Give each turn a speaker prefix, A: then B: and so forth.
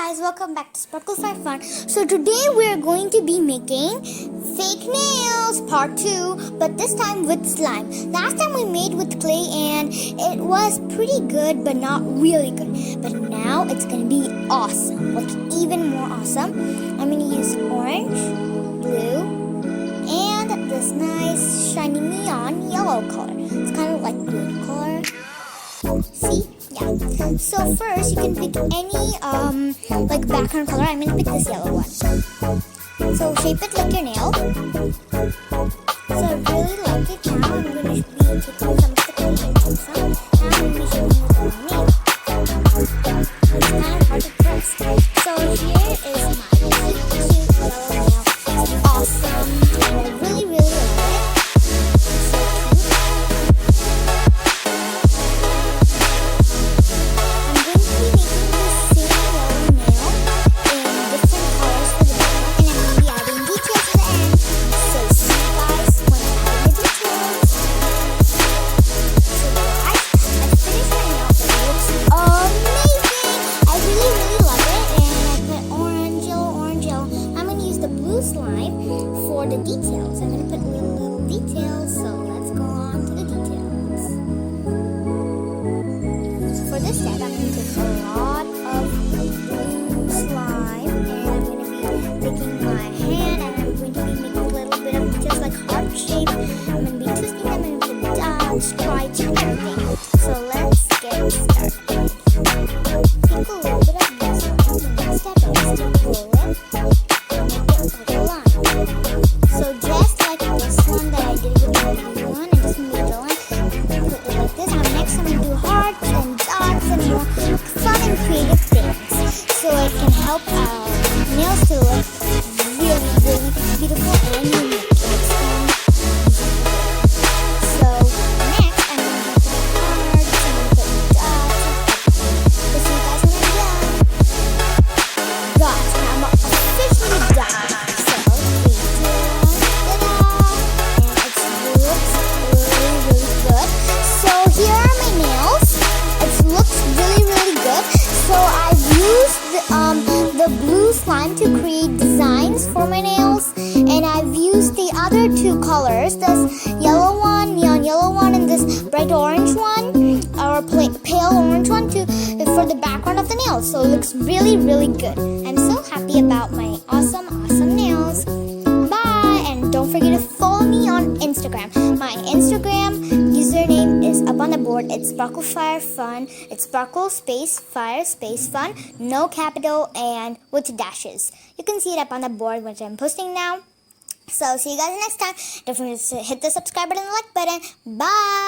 A: guys, welcome back to Sparkle Fire Fun. So today we're going to be making fake nails part 2, but this time with slime. Last time we made with clay and it was pretty good but not really good. But now it's going to be awesome, like even more awesome. I'm going to use orange, blue, and this nice shiny neon yellow color. It's kind of like blue color. See? Yeah. So first, you can pick any like background color. I'm gonna pick this yellow one. So shape it like your nail. So I really like it. Now I'm gonna be taking some of the clay and put some. Now I'm gonna be shaping it with my nail. It's kind of hard to press. So here is my cute yellow nail. It's awesome. I really love it. Slime for the details. I'm going to put little details, so let's go on to the details. So for this step, I'm going to take a lot of blue slime and I'm going to be taking my hand and I'm going to be making a little bit of just like heart shape. I'm going to be twisting them into dots, stripes, and everything. So let's get started. Take a little bit of blue slime in the next step and just roll it. So just like this one that I did with the blue one, I just made the one, put it like this. And next I'm going to do hearts and dots and more fun and creative things. So it can help our nails to look really beautiful and unique. So next I'm going to put hearts and put dots. Let's see you guys when I'm done. Dots, and I'm officially done. So I've used the blue slime to create designs for my nails, and I've used the other two colors, this yellow one, neon yellow one, and this bright orange one, or pale orange one, for the background of the nails. So it looks really good. I'm so happy about my awesome nails. Bye, and don't forget to follow me on Instagram. My Instagram username is up on the board. It's Sparkle Fire Fun. It's Sparkle space Fire space Fun, no capital and with dashes. You can see it up on the board which I'm posting now. So see you guys next time. Don't forget to hit the subscribe button and the like button. Bye.